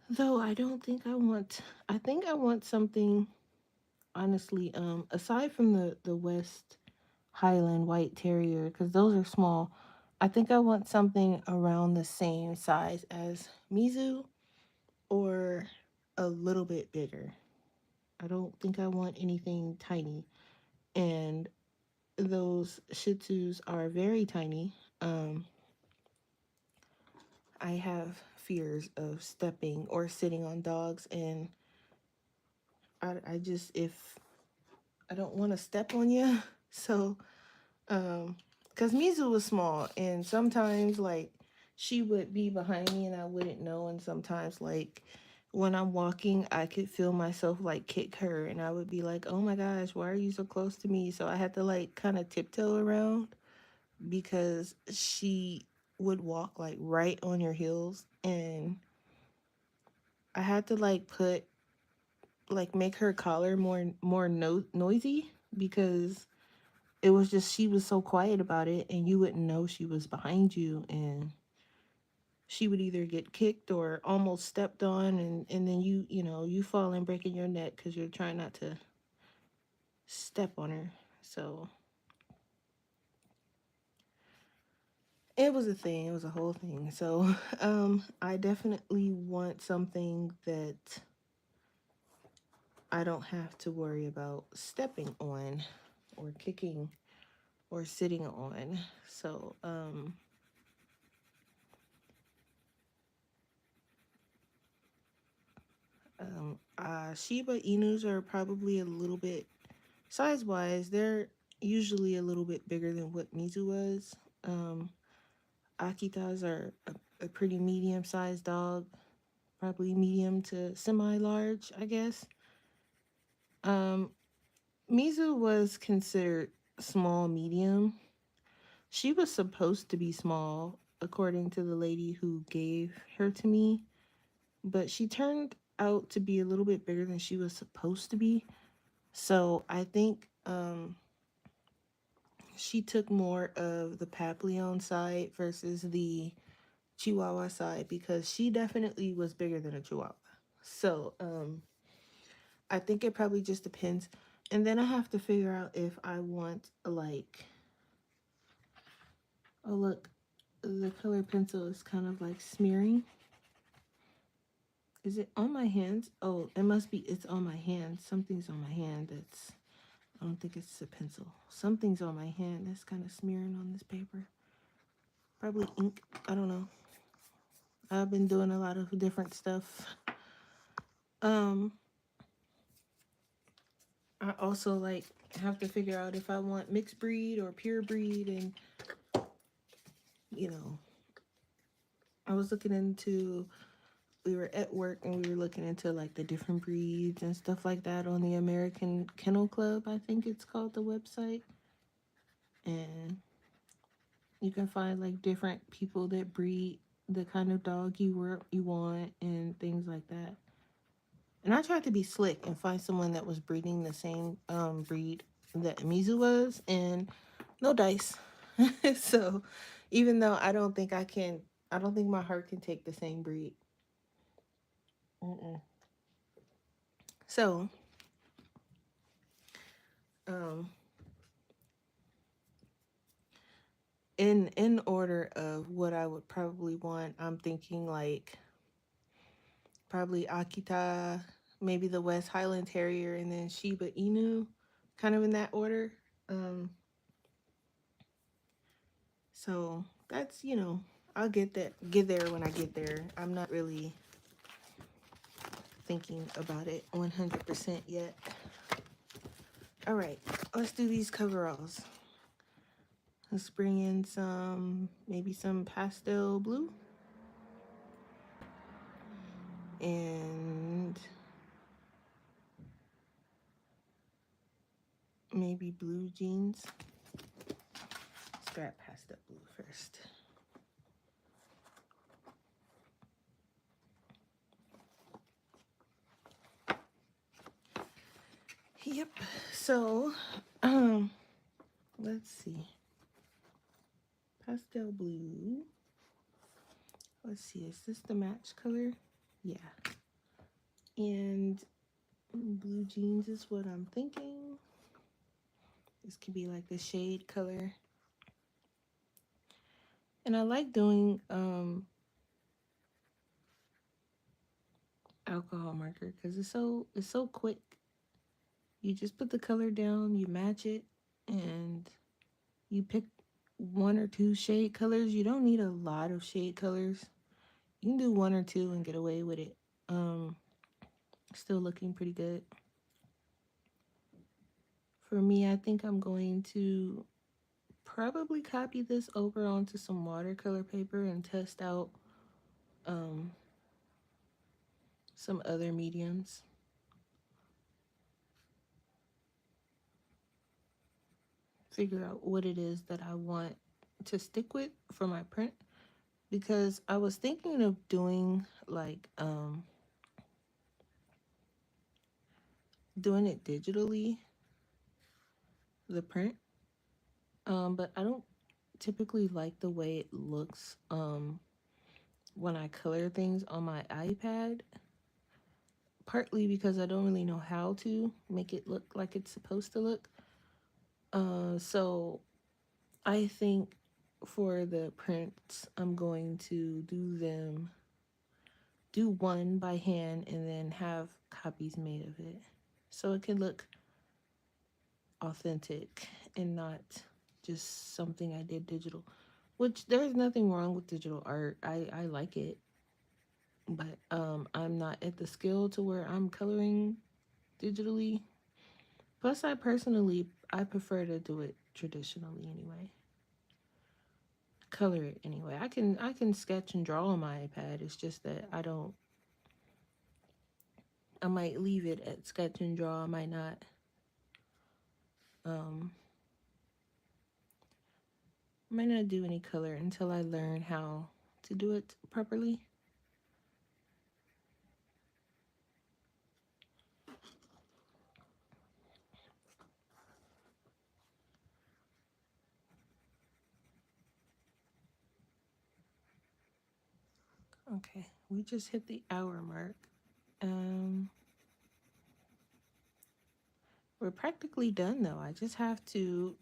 Though I don't think I want. I think I want something honestly. Aside from the West Highland White Terrier, because those are small. I think I want something around the same size as Mizu or a little bit bigger. I don't think I want anything tiny. And those Shih Tzus are very tiny. Um, I have fears of stepping or sitting on dogs, and I just, if I don't want to step on you, so because Mizu was small, and sometimes like she would be behind me and I wouldn't know, and sometimes like when I'm walking, I could feel myself like kick her, and I would be like, "Oh my gosh, why are you so close to me?" So I had to like kind of tiptoe around because she would walk like right on your heels, and I had to like make her collar more noisy because it was just she was so quiet about it and you wouldn't know she was behind you, and she would either get kicked or almost stepped on, and then you fall and breaking your neck because you're trying not to step on her. So it was a thing, it was a whole thing. So I definitely want something that I don't have to worry about stepping on or kicking or sitting on. So Shiba Inus are probably a little bit size wise. They're usually a little bit bigger than what Mizu was. Um, Akitas are a pretty medium sized dog, probably medium to semi large, I guess. Um, Mizu was considered small medium. She was supposed to be small, according to the lady who gave her to me, but she turned out to be a little bit bigger than she was supposed to be. So I think she took more of the Papillon side versus the Chihuahua side because she definitely was bigger than a Chihuahua. So, I think it probably just depends. And then I have to figure out if I want like, oh look, the color pencil is kind of like smearing. Is it on my hands? Oh, it must be, it's on my hand. Something's on my hand that's, I don't think it's a pencil. Something's on my hand that's kind of smearing on this paper. Probably ink. I don't know. I've been doing a lot of different stuff. Um, I also like have to figure out if I want mixed breed or pure breed, and you know, I was looking into, we were at work and we were looking into like the different breeds and stuff like that on the American Kennel Club, I think it's called, the website. And you can find like different people that breed the kind of dog you want and things like that. And I tried to be slick and find someone that was breeding the same breed that Mizu was, and no dice. So even though I don't think my heart can take the same breed. Mm-mm. So um, in order of what I would probably want, I'm thinking like probably Akita, maybe the West Highland Terrier, and then Shiba Inu, kind of in that order. Um, so that's, I'll get there when I get there. I'm not really thinking about it 100% yet. All right, let's do these coveralls. Let's bring in maybe some pastel blue and maybe blue jeans. Let's grab pastel blue first. Yep. So, let's see. Pastel blue. Let's see. Is this the match color? Yeah. And blue jeans is what I'm thinking. This could be like the shade color. And I like doing alcohol marker because it's so quick. You just put the color down, you match it, and you pick one or two shade colors. You don't need a lot of shade colors. You can do one or two and get away with it. Still looking pretty good. For me, I think I'm going to probably copy this over onto some watercolor paper and test out um, some other mediums. Figure out what it is that I want to stick with for my print, because I was thinking of doing like doing it digitally, the print, but I don't typically like the way it looks when I color things on my iPad, partly because I don't really know how to make it look like it's supposed to look. So I think for the prints, I'm going to do one by hand and then have copies made of it. So it can look authentic and not just something I did digital. Which there's nothing wrong with digital art. I like it. But I'm not at the skill to where I'm coloring digitally. Plus I prefer to do it traditionally anyway. Color it anyway. I can sketch and draw on my iPad. It's just that I might leave it at sketch and draw. I might not. Um, I might not do any color until I learn how to do it properly. Okay, we just hit the hour mark. We're practically done though. I just have to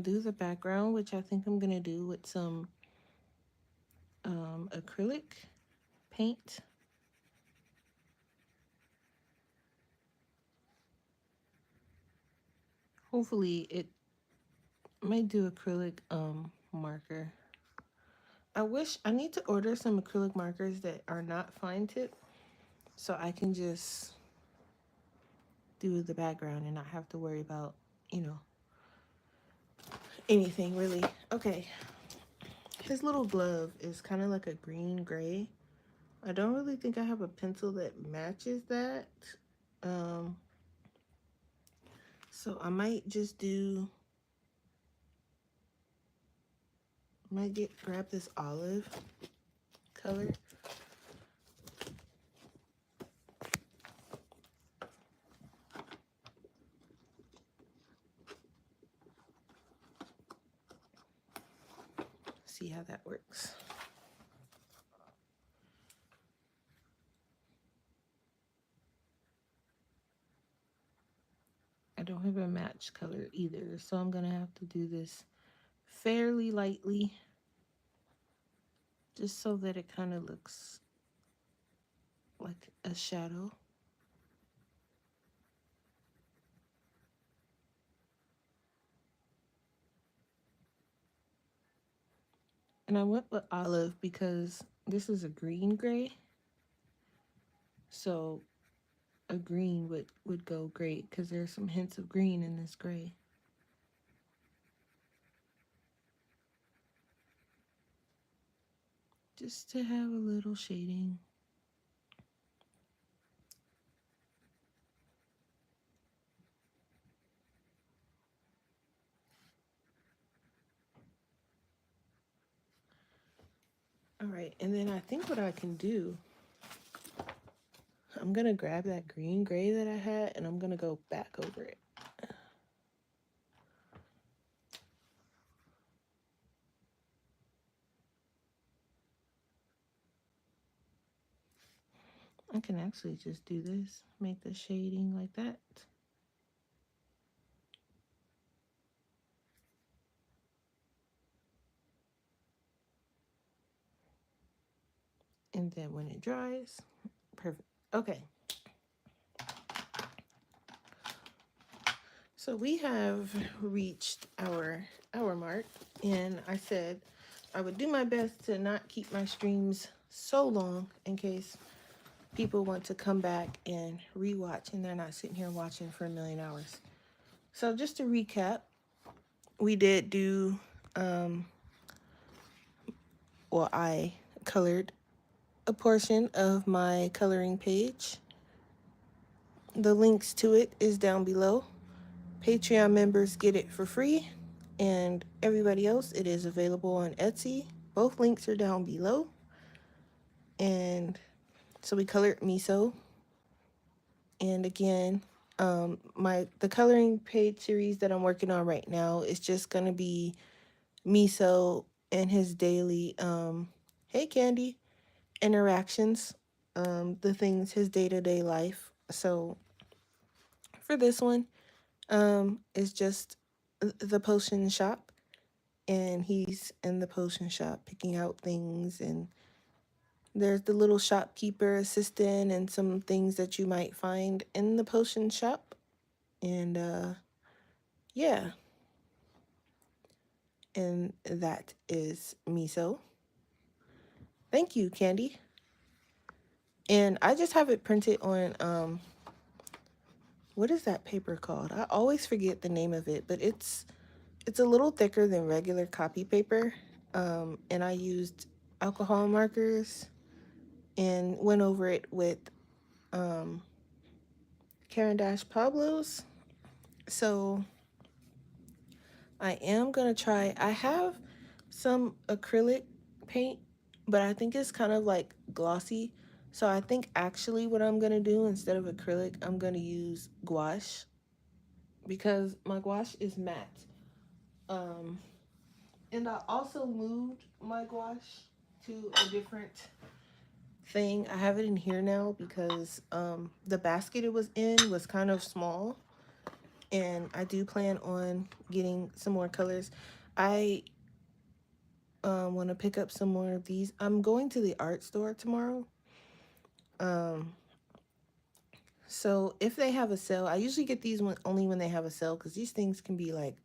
do the background, which I think I'm gonna do with some acrylic paint. Hopefully it might do acrylic marker. I need to order some acrylic markers that are not fine tip so I can just do the background and not have to worry about, you know, anything really. Okay. His little glove is kind of like a green gray. I don't really think I have a pencil that matches that. Um, so I might just grab this olive color. See how that works. I don't have a match color either, so I'm gonna have to do this fairly lightly just so that it kind of looks like a shadow. And I went with olive because this is a green gray. So a green would go great because there's some hints of green in this gray. Just to have a little shading. All right, and then I think what I can do, I'm gonna grab that green gray that I had and I'm gonna go back over it. I can actually just do this, make the shading like that. And then when it dries, perfect. Okay. So we have reached our hour mark, and I said I would do my best to not keep my streams so long in case people want to come back and rewatch and they're not sitting here watching for a million hours. So just to recap, we did do I colored a portion of my coloring page. The links to it is down below. Patreon members get it for free, and everybody else, it is available on Etsy. Both links are down below. And so we colored miso. And again, the coloring page series that I'm working on right now is just gonna be miso and his daily hey Candy interactions, the things, his day-to-day life. So for this one, it's just the potion shop, and he's in the potion shop picking out things, and there's the little shopkeeper assistant and some things that you might find in the potion shop. And yeah, and that is miso. Thank you, Candy. And I just have it printed on what is that paper called? I always forget the name of it, but it's a little thicker than regular copy paper. And I used alcohol markers and went over it with Caran d'Ache Pablo's. So I am gonna try. I have some acrylic paint, but I think it's kind of like glossy. So I think actually what I'm gonna do instead of acrylic, I'm gonna use gouache because my gouache is matte. And I also moved my gouache to a different thing. I have it in here now because the basket it was in was kind of small, and I do plan on getting some more colors. I want to pick up some more of these. I'm going to the art store tomorrow. Um, so if they have a sale, I usually get these only when they have a sale because these things can be like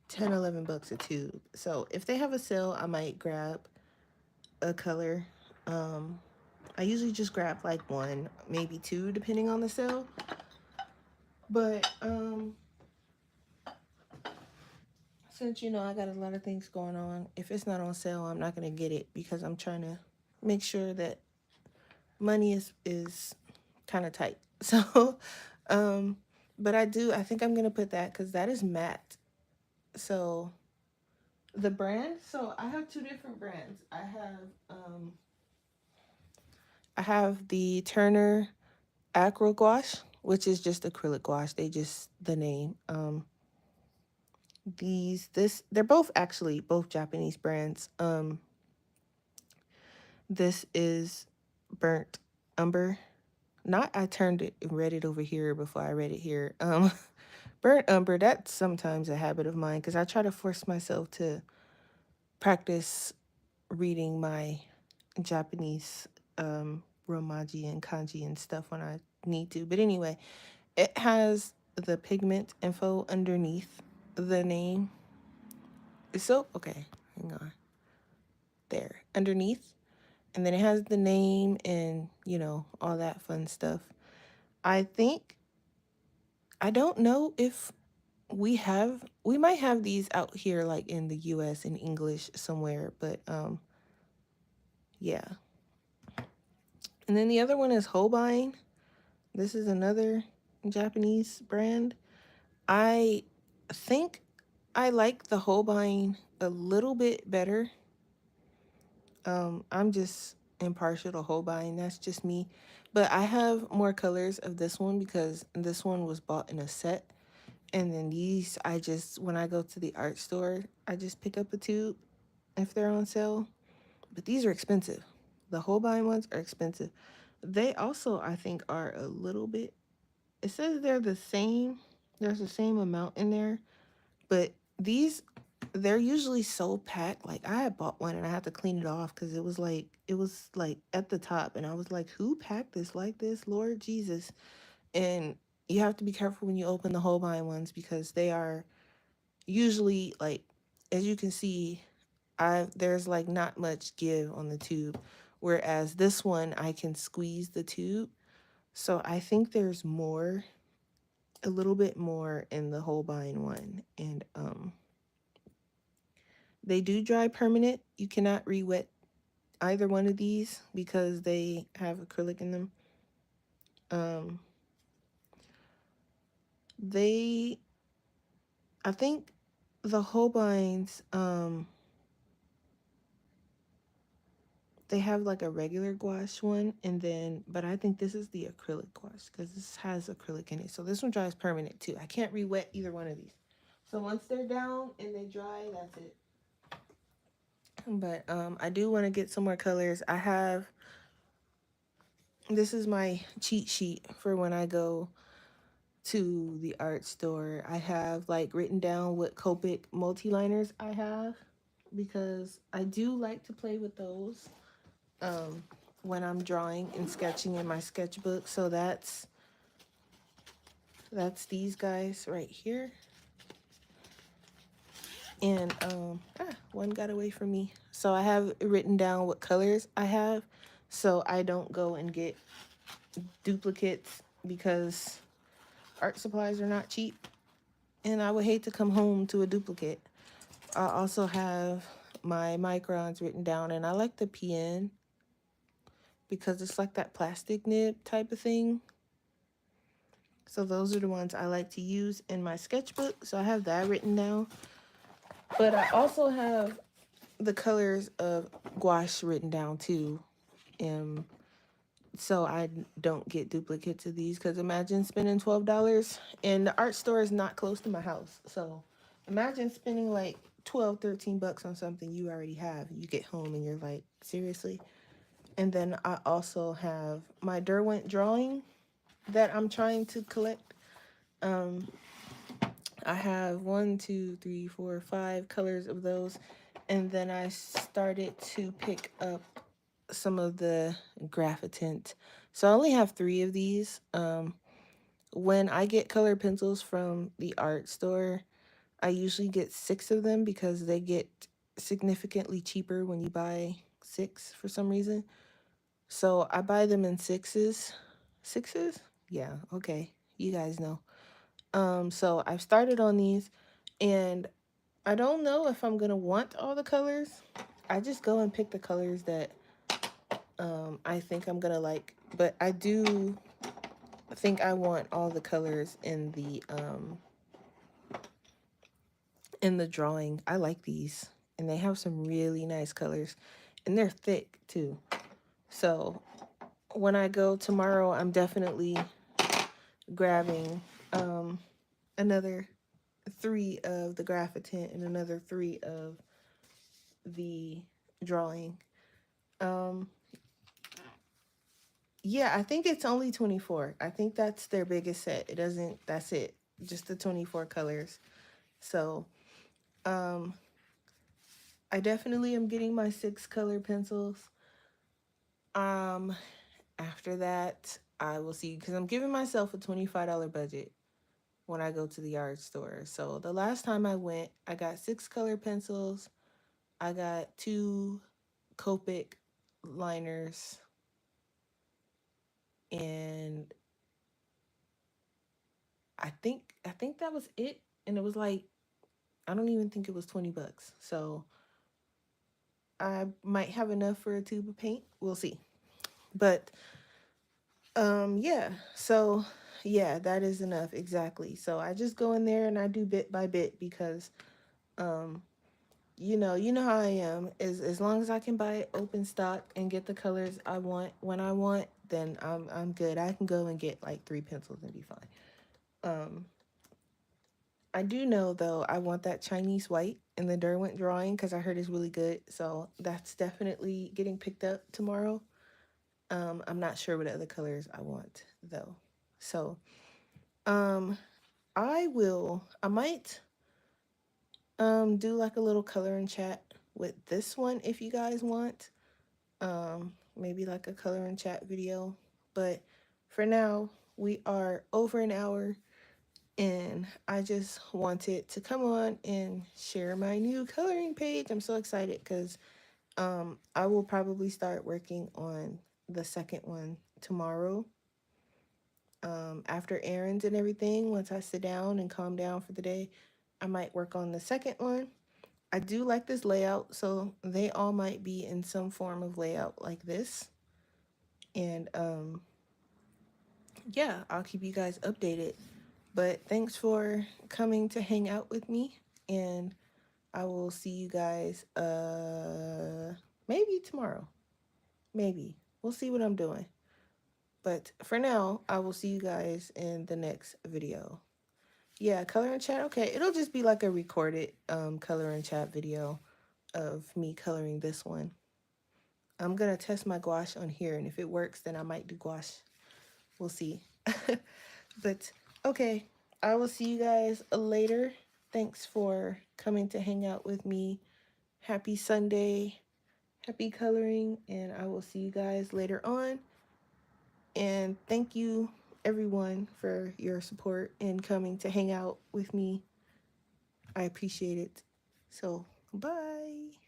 10, 11 bucks a tube. So if they have a sale, I might grab a color. Um, I usually just grab like one, maybe two, depending on the sale. But since I got a lot of things going on, if it's not on sale, I'm not gonna get it because I'm trying to make sure that money is kind of tight. So, um, but I think I'm gonna put that because that is matte. So the brand, so I have two different brands. I have the Turner Acryl Gouache, which is just acrylic gouache. They just the name. They're both actually both Japanese brands. This is Burnt Umber. Not I turned it and read it over here before I read it here. Burnt Umber, that's sometimes a habit of mine because I try to force myself to practice reading my Japanese romaji and kanji and stuff when I need to. But anyway, it has the pigment info underneath the name. So, okay, hang on. There, underneath. And then it has the name and, all that fun stuff. I think, I don't know if we might have these out here like in the US in English somewhere, but yeah. And then the other one is Holbein. This is another Japanese brand. I think I like the Holbein a little bit better. I'm just impartial to Holbein. That's just me. But I have more colors of this one because this one was bought in a set. And then these, when I go to the art store, I just pick up a tube if they're on sale. But these are expensive. The Holbein ones are expensive. They also, I think, are a little bit, it says they're the same. There's the same amount in there. But these, they're usually so packed. Like I had bought one and I had to clean it off because it was like at the top. And I was like, who packed this like this? Lord Jesus. And you have to be careful when you open the Holbein ones because they are usually like, as you can see, there's like not much give on the tube, whereas this one I can squeeze the tube. So I think there's more, a little bit more in the Holbein one, and they do dry permanent. You cannot re-wet either one of these because they have acrylic in them. Um, they, I think the Holbeins, they have like a regular gouache one, and then, but I think this is the acrylic gouache because this has acrylic in it. So this one dries permanent too. I can't re-wet either one of these. So once they're down and they dry, that's it. But I do want to get some more colors. This is my cheat sheet for when I go to the art store. I have like written down what Copic multi-liners I have because I do like to play with those when I'm drawing and sketching in my sketchbook. So that's these guys right here. And one got away from me. So I have written down what colors I have so I don't go and get duplicates because art supplies are not cheap and I would hate to come home to a duplicate. I also have my microns written down, and I like the PN because it's like that plastic nib type of thing. So those are the ones I like to use in my sketchbook. So I have that written down. But I also have the colors of gouache written down too. Um, so I don't get duplicates of these because imagine spending $12 and the art store is not close to my house. So imagine spending like 12, 13 bucks on something you already have. You get home and you're like, seriously? And then I also have my Derwent drawing that I'm trying to collect. Um, I have one, two, three, four, five colors of those. And then I started to pick up some of the graphitint. So I only have three of these. When I get colored pencils from the art store, I usually get six of them because they get significantly cheaper when you buy six for some reason. So I buy them in sixes. Sixes? Yeah, okay. You guys know. So I've started on these and I don't know if I'm gonna want all the colors. I just go and pick the colors that I think I'm gonna like. But I do think I want all the colors in the drawing. I like these. And they have some really nice colors. And they're thick too. So when I go tomorrow, I'm definitely grabbing another three of the graphitint and another three of the drawing. Um, yeah, I think it's only 24. I think that's their biggest set. It doesn't, that's it. Just the 24 colors. So, um, I definitely am getting my 6 color pencils. Um, After that, I will see because I'm giving myself a $25 budget when I go to the art store. So the last time I went, I got 6 color pencils. I got 2 Copic liners and I think that was it. And it was like I don't even think it was $20. So I might have enough for a tube of paint. We'll see. But yeah. So yeah, that is enough exactly. So I just go in there and I do bit by bit because um you know how I am. Is as long as I can buy open stock and get the colors I want when I want, then I'm good. I can go and get like 3 pencils and be fine. Um I do know though I want that Chinese white in the Derwent drawing because I heard it's really good. So that's definitely getting picked up tomorrow. I'm not sure what other colors I want though. So um I might do like a little color and chat with this one if you guys want. Maybe like a color and chat video. But for now, we are over an hour and I just wanted to come on and share my new coloring page. I'm so excited because I will probably start working on the second one tomorrow. After errands and everything, once I sit down and calm down for the day, I might work on the second one. I do like this layout, so they all might be in some form of layout like this. And yeah, I'll keep you guys updated. But thanks for coming to hang out with me, and I will see you guys maybe tomorrow. Maybe. We'll see what I'm doing. But for now, I will see you guys in the next video. Yeah, color and chat. Okay, it'll just be like a recorded color and chat video of me coloring this one. I'm gonna test my gouache on here, and if it works, then I might do gouache. We'll see. But okay, I will see you guys later. Thanks for coming to hang out with me. Happy Sunday. Happy coloring, and I will see you guys later on. And thank you, everyone, for your support and coming to hang out with me. I appreciate it. So, bye.